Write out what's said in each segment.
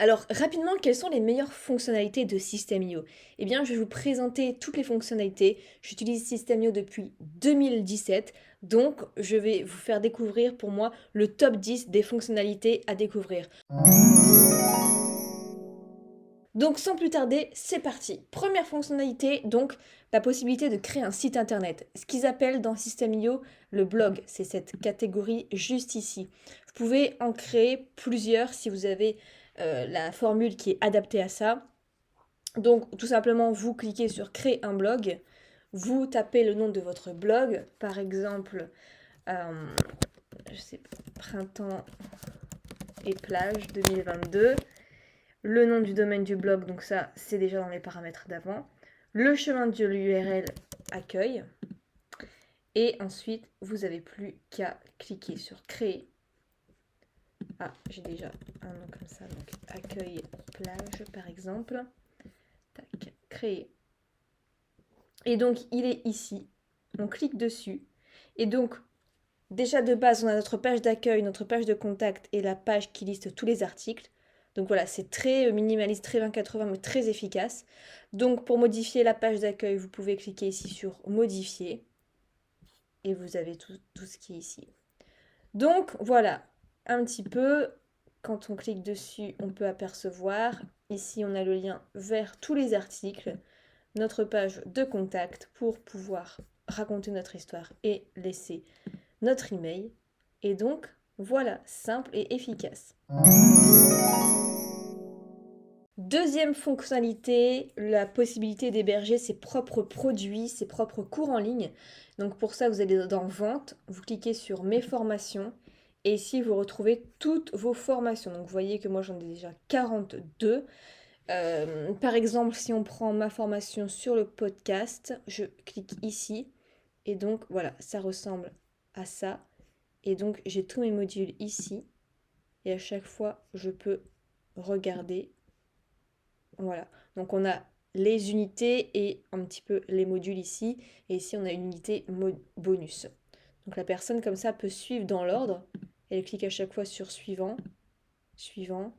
Alors, rapidement, quelles sont les meilleures fonctionnalités de System.io? Eh bien, je vais vous présenter toutes les fonctionnalités. J'utilise System.io depuis 2017, donc je vais vous faire découvrir pour moi le top 10 des fonctionnalités à découvrir. Donc sans plus tarder, c'est parti. Première fonctionnalité, donc la possibilité de créer un site internet. Ce qu'ils appellent dans System.io le blog, c'est cette catégorie juste ici. Vous pouvez en créer plusieurs si vous avez la formule qui est adaptée à ça. Donc tout simplement, vous cliquez sur créer un blog, vous tapez le nom de votre blog, par exemple, euh, je sais pas, printemps et plage 2022. Le nom du domaine du blog, donc ça, c'est déjà dans les paramètres d'avant. Le chemin de l'URL accueil. Et ensuite, vous n'avez plus qu'à cliquer sur créer. Ah, j'ai déjà un nom comme ça, donc accueil plage par exemple. Tac, créer. Et donc, il est ici. On clique dessus. Et donc, déjà de base, on a notre page d'accueil, notre page de contact et la page qui liste tous les articles. Donc voilà, c'est très minimaliste, très 2080, mais très efficace. Donc pour modifier la page d'accueil, vous pouvez cliquer ici sur modifier. Et vous avez tout ce qui est ici. Donc voilà, un petit peu, quand on clique dessus, on peut apercevoir. Ici, on a le lien vers tous les articles, notre page de contact pour pouvoir raconter notre histoire et laisser notre email. Et donc, voilà, simple et efficace. Deuxième fonctionnalité, la possibilité d'héberger ses propres produits, ses propres cours en ligne. Donc pour ça, vous allez dans Vente, vous cliquez sur Mes formations et ici vous retrouvez toutes vos formations. Donc vous voyez que moi j'en ai déjà 42. Par exemple, si on prend ma formation sur le podcast, je clique ici et donc voilà, ça ressemble à ça. Et donc j'ai tous mes modules ici et à chaque fois je peux regarder. Voilà, donc on a les unités et un petit peu les modules ici. Et ici, on a une unité bonus. Donc la personne, comme ça, peut suivre dans l'ordre. Elle clique à chaque fois sur suivant, suivant,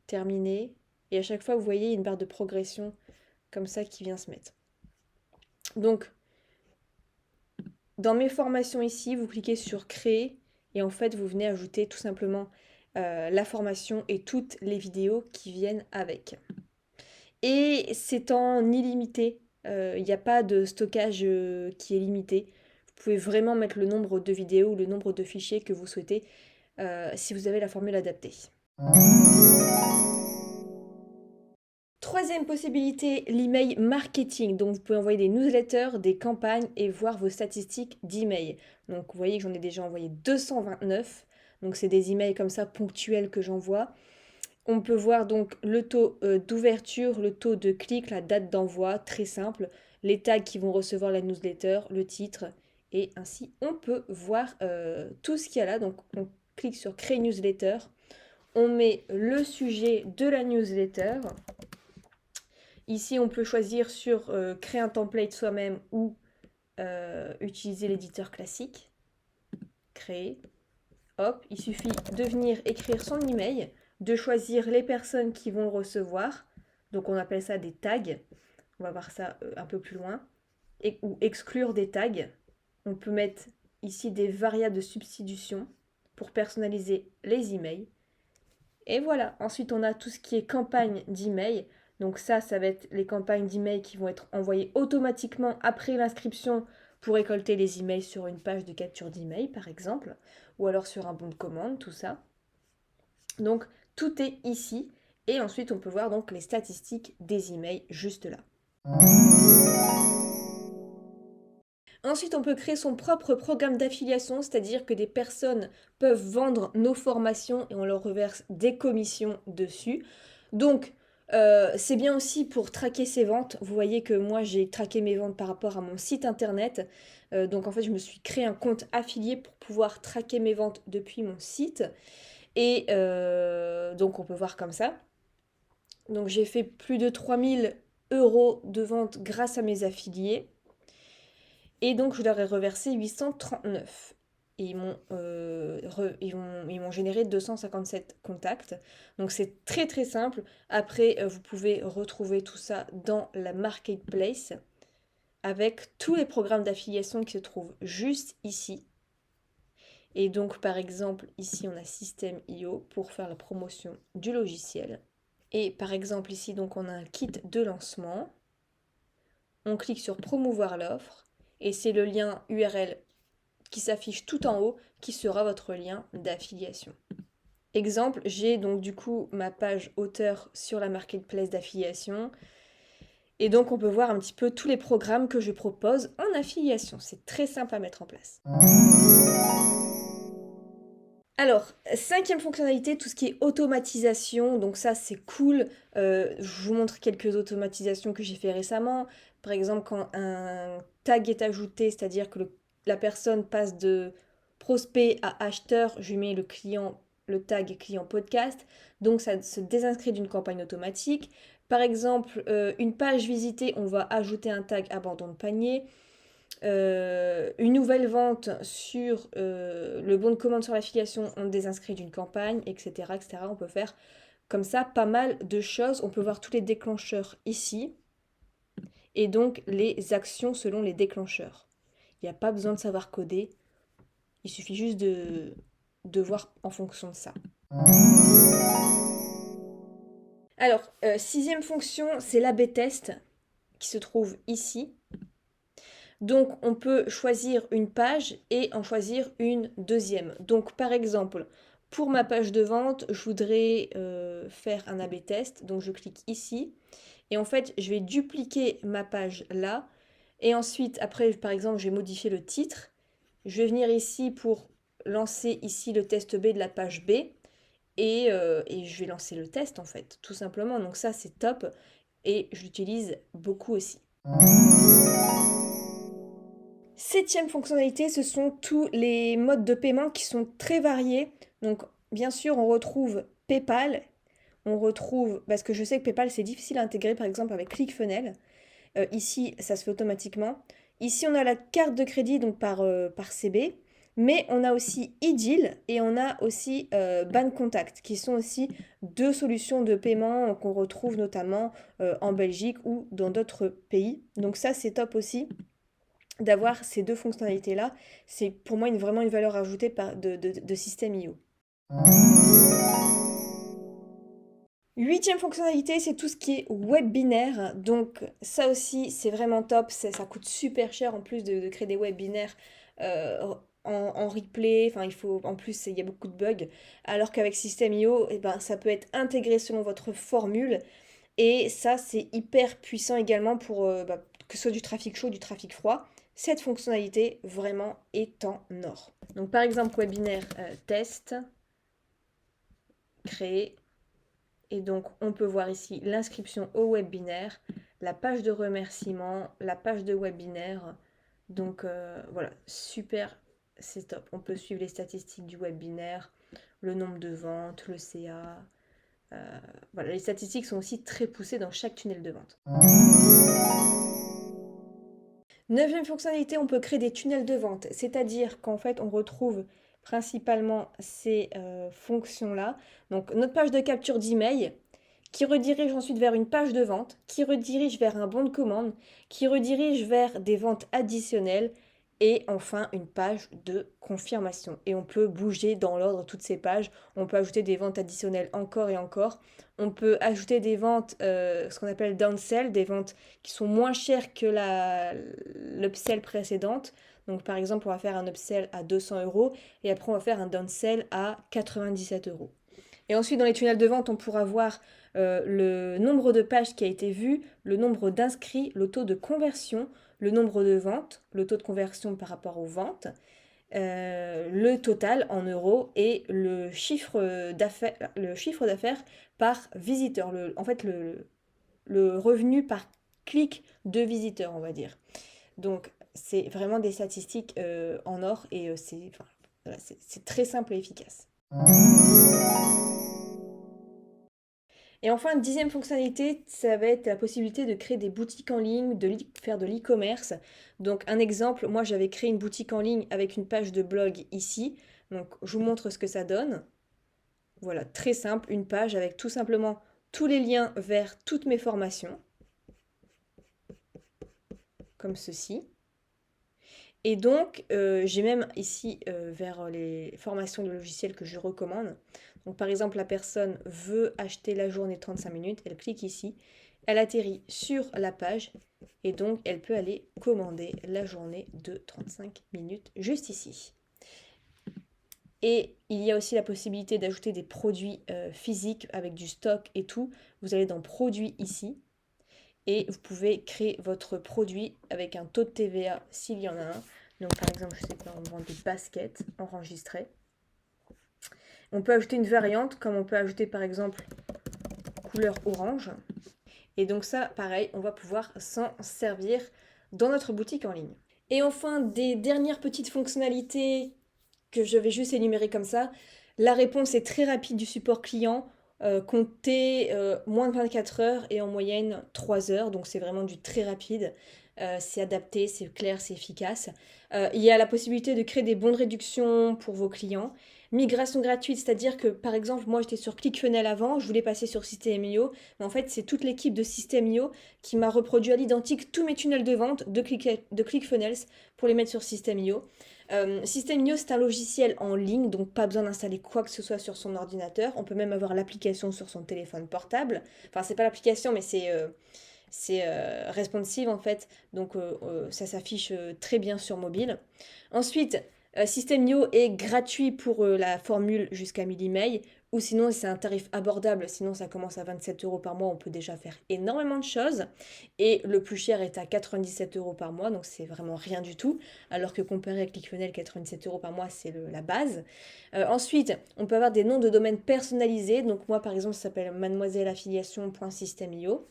terminé. Et à chaque fois, vous voyez une barre de progression comme ça qui vient se mettre. Donc, dans mes formations ici, vous cliquez sur créer. Et en fait, vous venez ajouter tout simplement la formation et toutes les vidéos qui viennent avec. Et c'est en illimité. Il n'y a pas de stockage qui est limité. Vous pouvez vraiment mettre le nombre de vidéos ou le nombre de fichiers que vous souhaitez si vous avez la formule adaptée. Troisième possibilité, l'email marketing. Donc vous pouvez envoyer des newsletters, des campagnes et voir vos statistiques d'email. Donc vous voyez que j'en ai déjà envoyé 229. Donc c'est des emails comme ça ponctuels que j'envoie. On peut voir donc le taux d'ouverture, le taux de clic, la date d'envoi, très simple, les tags qui vont recevoir la newsletter, le titre, et ainsi on peut voir tout ce qu'il y a là. Donc on clique sur créer newsletter, on met le sujet de la newsletter. Ici on peut choisir sur créer un template soi-même ou utiliser l'éditeur classique. Créer. Hop, il suffit de venir écrire son email, de choisir les personnes qui vont le recevoir. Donc on appelle ça des tags. On va voir ça un peu plus loin. Ou exclure des tags. On peut mettre ici des variables de substitution pour personnaliser les emails. Et voilà, ensuite on a tout ce qui est campagne d'email. Donc ça va être les campagnes d'email qui vont être envoyées automatiquement après l'inscription pour récolter les emails sur une page de capture d'email par exemple, ou alors sur un bon de commande, tout ça. Donc tout est ici et ensuite on peut voir donc les statistiques des emails juste là. Ensuite, on peut créer son propre programme d'affiliation, c'est-à-dire que des personnes peuvent vendre nos formations et on leur reverse des commissions dessus. Donc, c'est bien aussi pour traquer ses ventes. Vous voyez que moi, j'ai traqué mes ventes par rapport à mon site internet. Donc, en fait, je me suis créé un compte affilié pour pouvoir traquer mes ventes depuis mon site. Et donc, on peut voir comme ça. Donc, j'ai fait plus de 3000 € de vente grâce à mes affiliés. Et donc, je leur ai reversé 839. et ils m'ont généré 257 contacts. Donc c'est très très simple. Après, vous pouvez retrouver tout ça dans la marketplace avec tous les programmes d'affiliation qui se trouvent juste ici. Et donc par exemple ici on a System.io pour faire la promotion du logiciel. Et par exemple ici donc on a un kit de lancement. On clique sur promouvoir l'offre et c'est le lien URL qui s'affiche tout en haut qui sera votre lien d'affiliation. Exemple, j'ai donc du coup ma page auteur sur la marketplace d'affiliation et donc on peut voir un petit peu tous les programmes que je propose en affiliation. C'est très simple à mettre en place. Alors, cinquième fonctionnalité, tout ce qui est automatisation. Donc ça, c'est cool. Je vous montre quelques automatisations que j'ai fait récemment. Par exemple, quand un tag est ajouté, c'est-à-dire que la personne passe de prospect à acheteur, je lui mets le tag client podcast. Donc ça se désinscrit d'une campagne automatique. Par exemple, une page visitée, on va ajouter un tag abandon de panier. Une nouvelle vente sur le bon de commande sur l'affiliation, on désinscrit d'une campagne, etc., etc. On peut faire comme ça pas mal de choses. On peut voir tous les déclencheurs ici et donc les actions selon les déclencheurs. Il n'y a pas besoin de savoir coder, il suffit juste de voir en fonction de ça. Alors, sixième fonction, c'est l'A/B test qui se trouve ici. Donc on peut choisir une page et en choisir une deuxième. Donc par exemple, pour ma page de vente, je voudrais faire un A/B test. Donc je clique ici et en fait je vais dupliquer ma page là. Et ensuite, après par exemple, je vais modifier le titre. Je vais venir ici pour lancer ici le test B de la page B. Et je vais lancer le test en fait, tout simplement. Donc ça c'est top et je l'utilise beaucoup aussi. Septième fonctionnalité, ce sont tous les modes de paiement qui sont très variés. Donc, bien sûr, on retrouve PayPal. On retrouve, parce que je sais que PayPal, c'est difficile à intégrer, par exemple, avec ClickFunnels. Ici, ça se fait automatiquement. Ici, on a la carte de crédit, donc par CB. Mais on a aussi eDeal et on a aussi Bancontact, qui sont aussi deux solutions de paiement qu'on retrouve notamment en Belgique ou dans d'autres pays. Donc ça, c'est top aussi d'avoir ces deux fonctionnalités-là. C'est pour moi vraiment une valeur ajoutée de System.io. Huitième fonctionnalité, c'est tout ce qui est web binaire. Donc ça aussi, c'est vraiment top. Ça coûte super cher en plus de créer des web binaires en replay. Enfin, en plus, il y a beaucoup de bugs. Alors qu'avec System.io, eh ben, ça peut être intégré selon votre formule. Et ça, c'est hyper puissant également pour que ce soit du trafic chaud, du trafic froid. Cette fonctionnalité vraiment est en or. Donc par exemple, webinaire test, créer. Et donc on peut voir ici l'inscription au webinaire, la page de remerciement, la page de webinaire. Donc voilà, super, c'est top. On peut suivre les statistiques du webinaire, le nombre de ventes, le CA. Voilà, les statistiques sont aussi très poussées dans chaque tunnel de vente. Neuvième fonctionnalité, on peut créer des tunnels de vente, c'est-à-dire qu'en fait on retrouve principalement ces fonctions-là. Donc notre page de capture d'email qui redirige ensuite vers une page de vente, qui redirige vers un bon de commande, qui redirige vers des ventes additionnelles et enfin une page de confirmation. Et on peut bouger dans l'ordre toutes ces pages. On peut ajouter des ventes additionnelles encore et encore. On peut ajouter des ventes, ce qu'on appelle downsell, des ventes qui sont moins chères que l'upsell précédente. Donc par exemple, on va faire un upsell à 200 € et après on va faire un downsell à 97 €. Et ensuite, dans les tunnels de vente, on pourra voir le nombre de pages qui a été vu, le nombre d'inscrits, le taux de conversion, le nombre de ventes, le taux de conversion par rapport aux ventes, le total en euros et le chiffre d'affaires par visiteur. En fait, le revenu par clic de visiteur, on va dire. Donc, c'est vraiment des statistiques en or et voilà, c'est très simple et efficace. Et enfin, dixième fonctionnalité, ça va être la possibilité de créer des boutiques en ligne, faire de l'e-commerce. Donc un exemple, moi j'avais créé une boutique en ligne avec une page de blog ici. Donc je vous montre ce que ça donne. Voilà, très simple, une page avec tout simplement tous les liens vers toutes mes formations, comme ceci. Et donc, j'ai même ici vers les formations de logiciels que je recommande. Donc, par exemple, la personne veut acheter la journée 35 minutes, elle clique ici, elle atterrit sur la page et donc elle peut aller commander la journée de 35 minutes juste ici. Et il y a aussi la possibilité d'ajouter des produits physiques avec du stock et tout. Vous allez dans produits ici et vous pouvez créer votre produit avec un taux de TVA s'il y en a un. Donc par exemple, je sais pas, on vend des baskets enregistrées. On peut ajouter une variante, comme on peut ajouter par exemple couleur orange. Et donc ça, pareil, on va pouvoir s'en servir dans notre boutique en ligne. Et enfin, des dernières petites fonctionnalités que je vais juste énumérer comme ça. La réponse est très rapide du support client. Comptez moins de 24 heures et en moyenne 3 heures, donc c'est vraiment du très rapide. C'est adapté, c'est clair, c'est efficace. Il y a la possibilité de créer des bons de réduction pour vos clients. Migration gratuite, c'est-à-dire que par exemple, moi j'étais sur ClickFunnels avant, je voulais passer sur System.io, mais en fait c'est toute l'équipe de System.io qui m'a reproduit à l'identique tous mes tunnels de vente de ClickFunnels pour les mettre sur System.io. System.io, c'est un logiciel en ligne, donc pas besoin d'installer quoi que ce soit sur son ordinateur. On peut même avoir l'application sur son téléphone portable. Enfin, c'est pas l'application, mais c'est responsive en fait, donc ça s'affiche très bien sur mobile. Ensuite, System.io est gratuit pour la formule jusqu'à 1000 emails, ou sinon c'est un tarif abordable, sinon ça commence à 27 euros par mois, on peut déjà faire énormément de choses. Et le plus cher est à 97 euros par mois, donc c'est vraiment rien du tout, alors que comparé à ClickFunnels, 97 euros par mois c'est la base. Ensuite, on peut avoir des noms de domaine personnalisés, donc moi par exemple ça s'appelle mademoiselleaffiliation.system.io.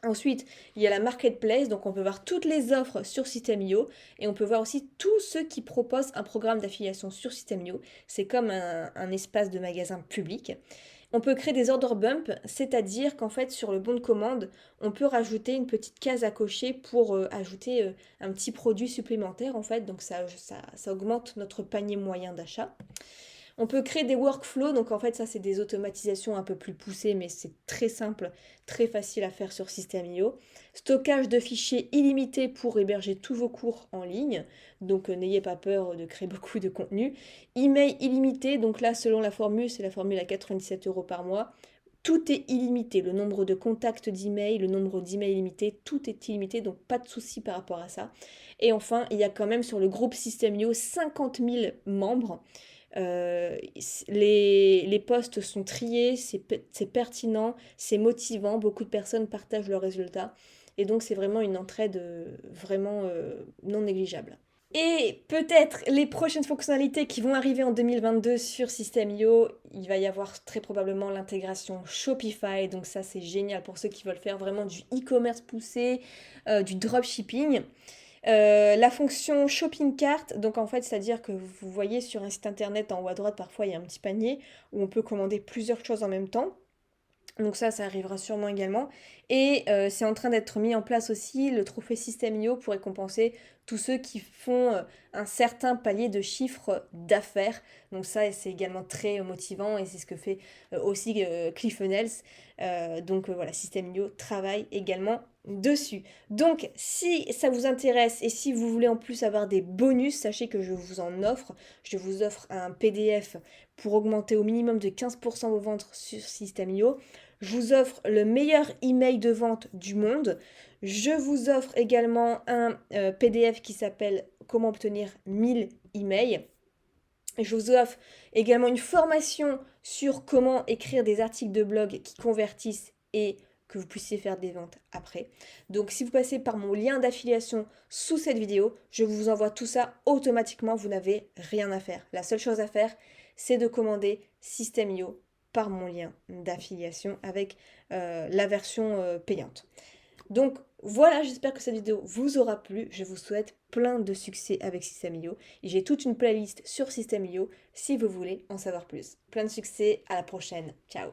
Ensuite, il y a la marketplace, donc on peut voir toutes les offres sur System.io et on peut voir aussi tous ceux qui proposent un programme d'affiliation sur System.io. C'est comme un espace de magasin public. On peut créer des order bumps, c'est-à-dire qu'en fait sur le bon de commande, on peut rajouter une petite case à cocher pour ajouter un petit produit supplémentaire en fait, donc ça augmente notre panier moyen d'achat. On peut créer des workflows, donc en fait ça c'est des automatisations un peu plus poussées, mais c'est très simple, très facile à faire sur System.io. Stockage de fichiers illimité pour héberger tous vos cours en ligne, donc n'ayez pas peur de créer beaucoup de contenu. Email illimité, donc là selon la formule, c'est la formule à 97 euros par mois. Tout est illimité, le nombre de contacts d'email, le nombre d'emails illimités, tout est illimité, donc pas de souci par rapport à ça. Et enfin, il y a quand même sur le groupe System.io 50 000 membres. Les posts sont triés, c'est pertinent, c'est motivant, beaucoup de personnes partagent leurs résultats et donc c'est vraiment une entraide vraiment non négligeable. Et peut-être les prochaines fonctionnalités qui vont arriver en 2022 sur System.io, il va y avoir très probablement l'intégration Shopify, donc ça c'est génial pour ceux qui veulent faire vraiment du e-commerce poussé, du dropshipping. La fonction shopping cart, donc en fait, c'est-à-dire que vous voyez sur un site internet en haut à droite, parfois il y a un petit panier où on peut commander plusieurs choses en même temps. Donc ça arrivera sûrement également. Et c'est en train d'être mis en place aussi le trophée System.io pour récompenser tous ceux qui font un certain palier de chiffre d'affaires. Donc ça, c'est également très motivant et c'est ce que fait aussi ClickFunnels. Donc voilà, System.io travaille également dessus. Donc si ça vous intéresse et si vous voulez en plus avoir des bonus, sachez que je vous en offre. Je vous offre un PDF pour augmenter au minimum de 15% vos ventes sur System.io. Je vous offre le meilleur email de vente du monde. Je vous offre également un PDF qui s'appelle Comment obtenir 1000 emails. Je vous offre également une formation sur comment écrire des articles de blog qui convertissent et que vous puissiez faire des ventes après. Donc si vous passez par mon lien d'affiliation sous cette vidéo, je vous envoie tout ça automatiquement, vous n'avez rien à faire. La seule chose à faire, c'est de commander System.io par mon lien d'affiliation avec la version payante. Donc voilà, j'espère que cette vidéo vous aura plu. Je vous souhaite plein de succès avec System.io. Et j'ai toute une playlist sur System.io si vous voulez en savoir plus. Plein de succès, à la prochaine. Ciao.